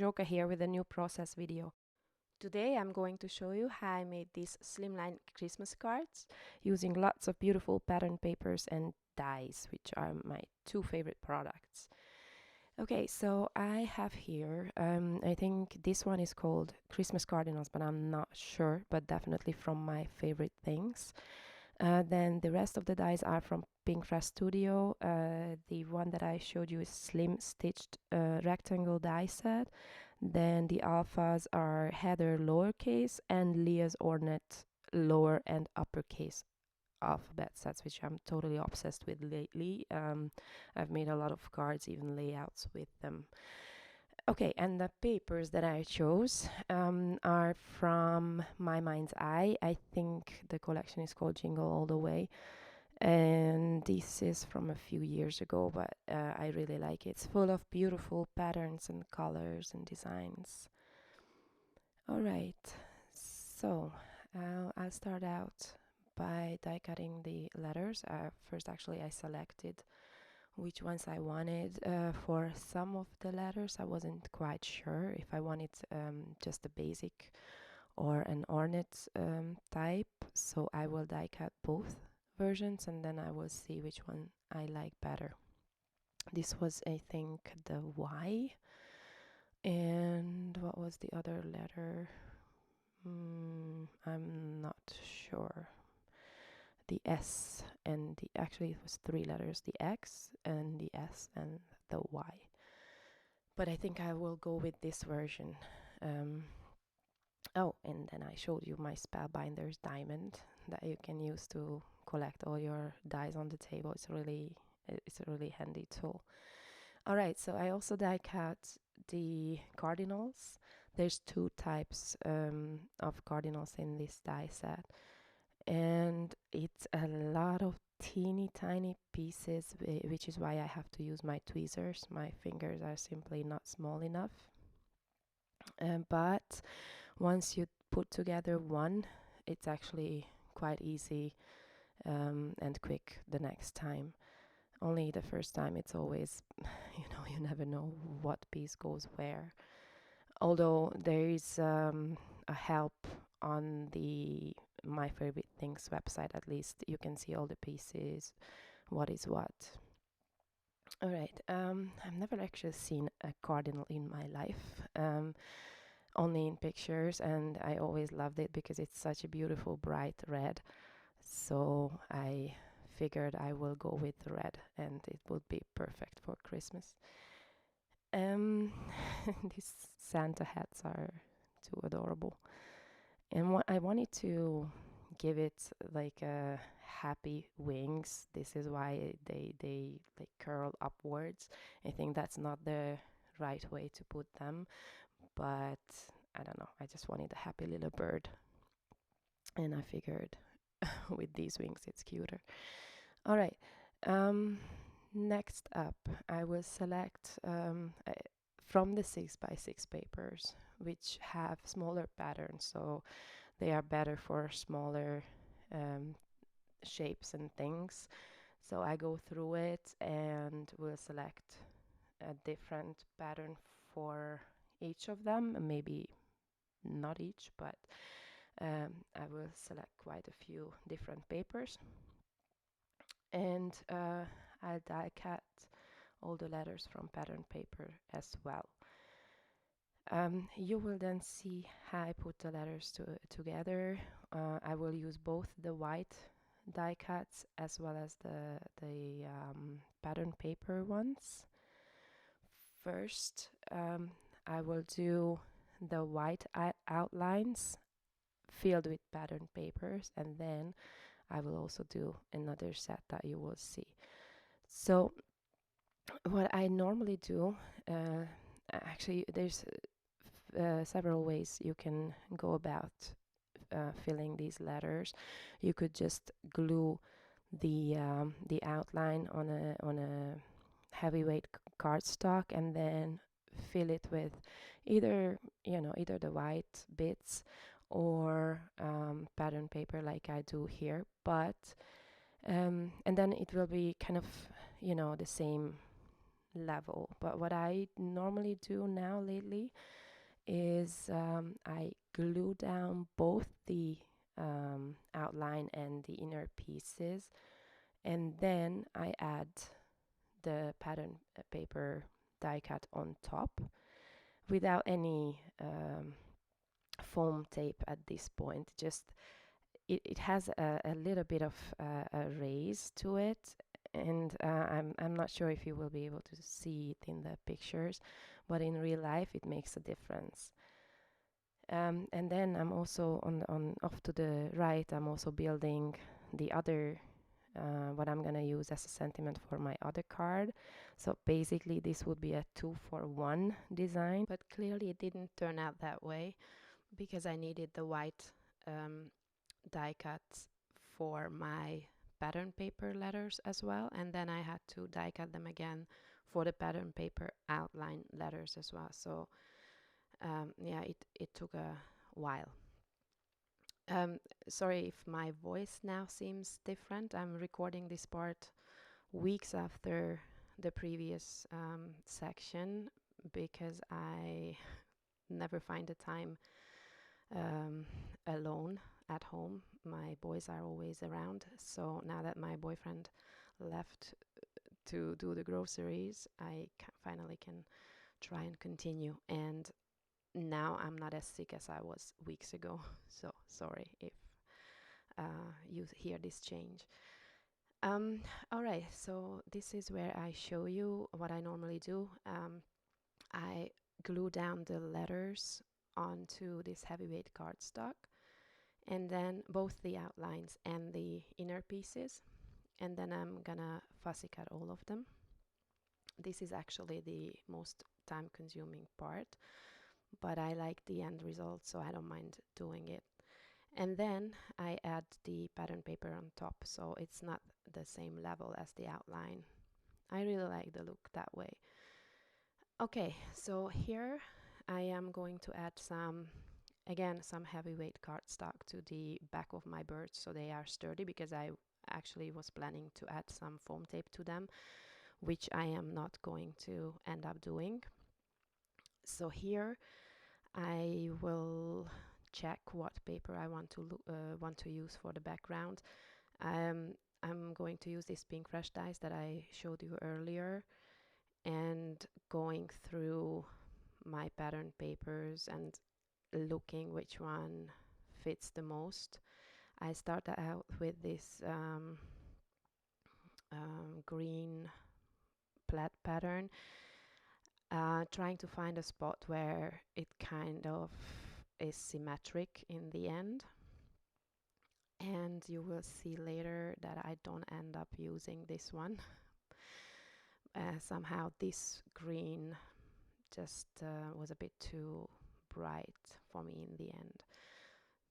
Joker here with a new process video. Today I'm going to show you how I made these Slimline Christmas cards using lots of beautiful pattern papers and dies, which are my two favorite products. Okay, so I have here, I think this one is called Christmas Cardinals, but I'm not sure, but definitely from my favorite things. Then the rest of the dies are from Pinkfresh Studio. The one that I showed you is slim stitched rectangle die set. Then the alphas are Heather lowercase and Leah's Ornate lower and uppercase alphabet sets, which I'm totally obsessed with lately. I've made a lot of cards, even layouts with them. Okay, and the papers that I chose are from My Mind's Eye. I think the collection is called Jingle All the Way. And this is from a few years ago, but I really like it. It's full of beautiful patterns and colors and designs. All right, so I'll start out by die cutting the letters. First, actually, I selected which ones I wanted. For some of the letters, I wasn't quite sure if I wanted just a basic or an ornate type, so I will die cut both versions and then I will see which one I like better. This was, I think, the Y. And what was the other letter? I'm not sure. The S and the, actually it was three letters, the X and the S and the Y. But I think I will go with this version. Oh, and then I showed you my Spellbinders diamond that you can use to collect all your dies on the table. It's a really handy tool. All right, so I also die cut the cardinals. There's two types of cardinals in this die set, and it's a lot of teeny tiny pieces, which is why I have to use my tweezers. My fingers are simply not small enough. But once you put together one, it's actually quite easy and quick the next time. Only the first time it's always, you never know what piece goes where. Although there is a help on the My Favorite Things website, at least you can see all the pieces, what is what. All right, I've never actually seen a cardinal in my life. Only in pictures, and I always loved it because it's such a beautiful bright red, so I figured I will go with red and it would be perfect for Christmas. These Santa hats are too adorable, and I wanted to give it like a happy wings. This is why they like curl upwards. I think that's not the right way to put them, but I don't know, I just wanted a happy little bird, and I figured with these wings it's cuter. All right, next up I will select from the 6x6 papers, which have smaller patterns, so they are better for smaller shapes and things. So I go through it and will select a different pattern for each of them, maybe not each, but I will select quite a few different papers, and I'll die cut all the letters from pattern paper as well. You will then see how I put the letters together. I will use both the white die cuts as well as the pattern paper ones. First, I will do the white outlines filled with pattern papers, and then I will also do another set that you will see. So what I normally do, actually there's several ways you can go about filling these letters. You could just glue the outline on a heavyweight cardstock and then fill it with either the white bits or pattern paper like I do here, but and then it will be kind of the same level. But what I normally do now lately is I glue down both the outline and the inner pieces, and then I add the pattern paper die cut on top without any foam tape at this point. Just it has a little bit of a raise to it, and I'm not sure if you will be able to see it in the pictures, but in real life it makes a difference. And then I'm also on off to the right, I'm also building the other what I'm gonna use as a sentiment for my other card. So basically this would be a 2-for-1 design, but clearly it didn't turn out that way because I needed the white die cuts for my pattern paper letters as well, and then I had to die cut them again for the pattern paper outline letters as well. So yeah, it took a while. Sorry if my voice now seems different. I'm recording this part weeks after the previous section because I never find the time alone at home. My boys are always around. So now that my boyfriend left to do the groceries, I finally can try and continue. And now I'm not as sick as I was weeks ago. So sorry if you hear this change. All right, so this is where I show you what I normally do. I glue down the letters onto this heavyweight cardstock, and then both the outlines and the inner pieces, and then I'm gonna fussy cut all of them. This is actually the most time consuming part, but I like the end result, so I don't mind doing it. And then I add the pattern paper on top, so it's not the same level as the outline. I really like the look that way. Okay, so here I am going to add some heavyweight cardstock to the back of my birds so they are sturdy, because I actually was planning to add some foam tape to them, which I am not going to end up doing. So here I will check what paper I want to use for the background. I'm going to use these pink fresh dyes that I showed you earlier, and going through my pattern papers and looking which one fits the most. I started out with this green plaid pattern, trying to find a spot where it kind of is symmetric in the end. And you will see later that I don't end up using this one. Somehow this green just was a bit too bright for me in the end.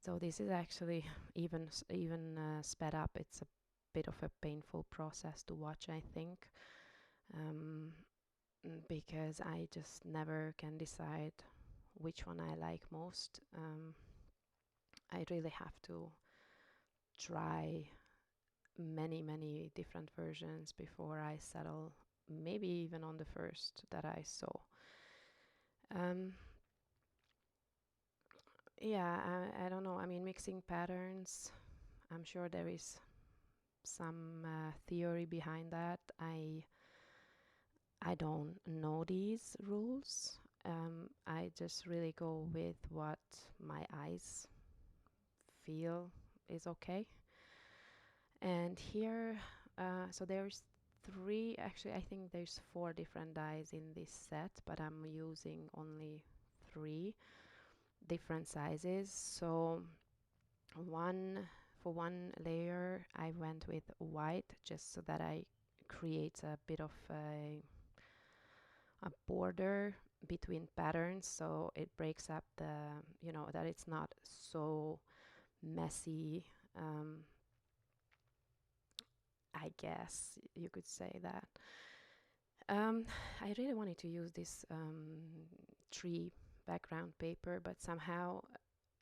So this is actually even sped up. It's a bit of a painful process to watch, I think, because I just never can decide which one I like most. I really have to try many different versions before I settle, maybe even on the first that I saw. Yeah, I don't know. I mean, mixing patterns, I'm sure there is some theory behind that. I don't know these rules. I just really go with what my eyes feel is okay. And here, so there's actually I think there's 4 different dyes in this set, but I'm using only 3 different sizes. So for one layer I went with white, just so that I create a bit of a border between patterns, so it breaks up the, that it's not so messy. I guess you could say that. I really wanted to use this tree background paper, but somehow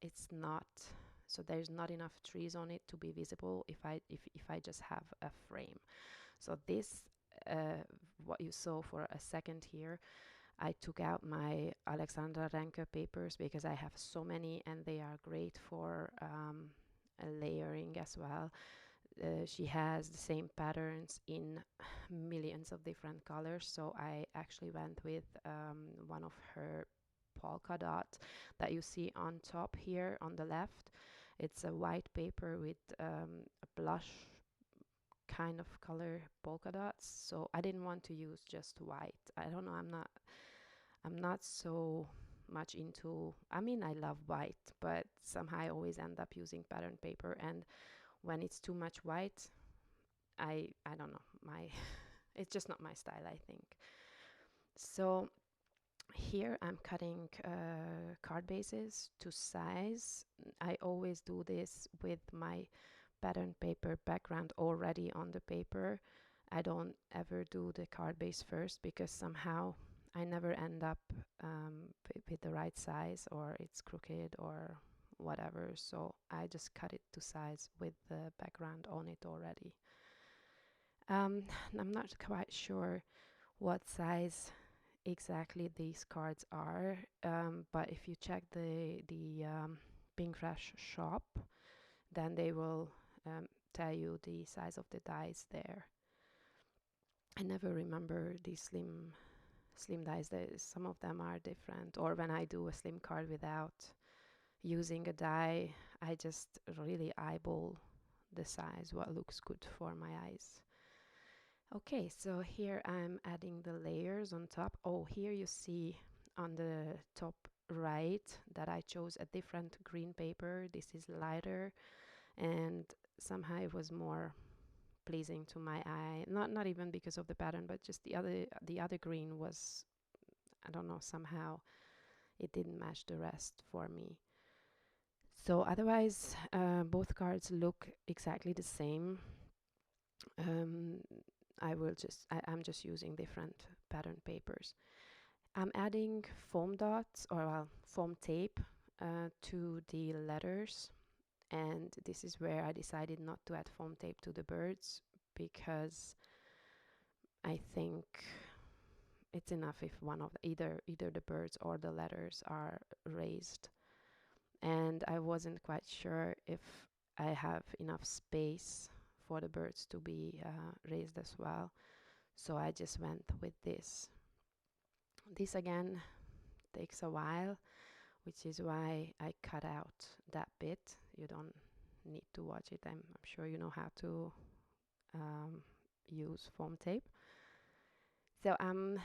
it's not. So there's not enough trees on it to be visible if I just have a frame. So this what you saw for a second here, I took out my Alexandra Renke papers because I have so many and they are great for layering as well. She has the same patterns in millions of different colors, so I actually went with one of her polka dot that you see on top here on the left. It's a white paper with a blush kind of color polka dots, so I didn't want to use just white. I don't know, I'm not so much into, I mean, I love white, but somehow I always end up using pattern paper, and when it's too much white, I don't know, my it's just not my style, I think. So here I'm cutting card bases to size. I always do this with my pattern paper background already on the paper. I don't ever do the card base first because somehow I never end up with the right size, or it's crooked or whatever. So I just cut it to size with the background on it already. I'm not quite sure what size exactly these cards are, but if you check the Pink Fresh shop, then they will tell you the size of the dies there. I never remember these slim dies. Some of them are different, or when I do a slim card without using a die, I just really eyeball the size, what looks good for my eyes. Okay, so here I'm adding the layers on top. Oh, here you see on the top right that I chose a different green paper. This is lighter, and somehow it was more pleasing to my eye. Not even because of the pattern, but just the other green was, I don't know, somehow it didn't match the rest for me. So otherwise, both cards look exactly the same. Um, I'm just using different pattern papers. I'm adding foam dots, or well, foam tape to the letters, and this is where I decided not to add foam tape to the birds because I think it's enough if one of either the birds or the letters are raised, and I wasn't quite sure if I have enough space for the birds to be raised as well, so I just went with this. This again takes a while, which is why I cut out that bit. You don't need to watch it. I'm sure you know how to use foam tape. So I'm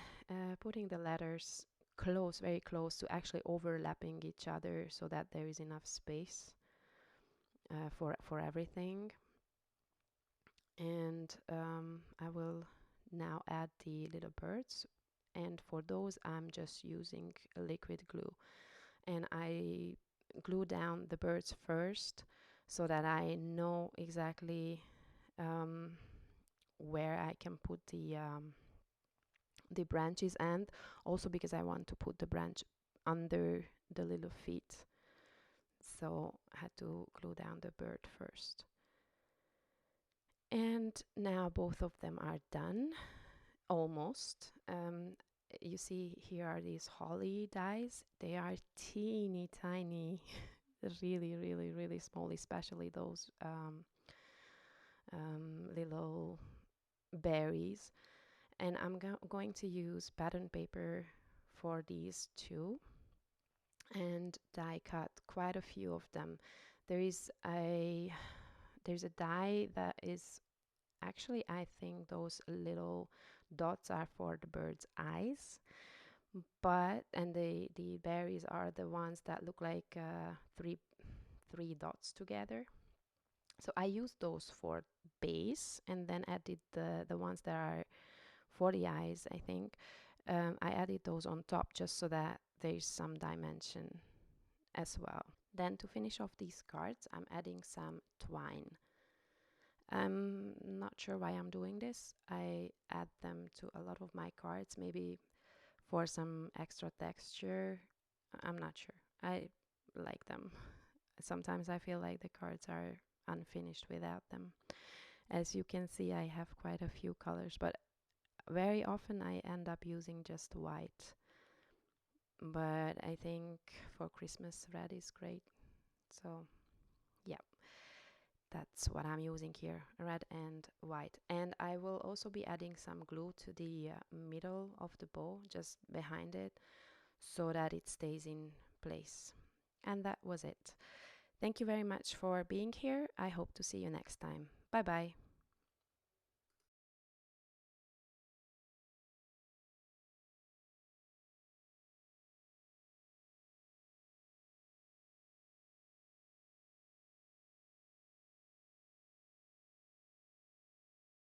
putting the letters close, very close, to actually overlapping each other so that there is enough space for everything. And I will now add the little birds, and for those I'm just using a liquid glue, and I glue down the birds first so that I know exactly where I can put the branches, and also because I want to put the branch under the little feet, so I had to glue down the bird first. And now both of them are done, almost. You see here are these holly dies. They are teeny tiny, really, really, really small, especially those little berries. And I'm going to use pattern paper for these two and die cut quite a few of them. There's a die that is actually, I think those little dots are for the bird's eyes, but and the berries are the ones that look like three dots together. So I used those for base, and then added the ones that are for the eyes, I think. I added those on top just so that there's some dimension as well. Then to finish off these cards, I'm adding some twine. I'm not sure why I'm doing this. I add them to a lot of my cards, maybe for some extra texture. I'm not sure. I like them. Sometimes I feel like the cards are unfinished without them. As you can see, I have quite a few colors, but very often I end up using just white, but I think for Christmas red is great. So yeah, that's what I'm using here, red and white. And I will also be adding some glue to the middle of the bow, just behind it, so that it stays in place. And that was it. Thank you very much for being here. I hope to see you next time. Bye bye.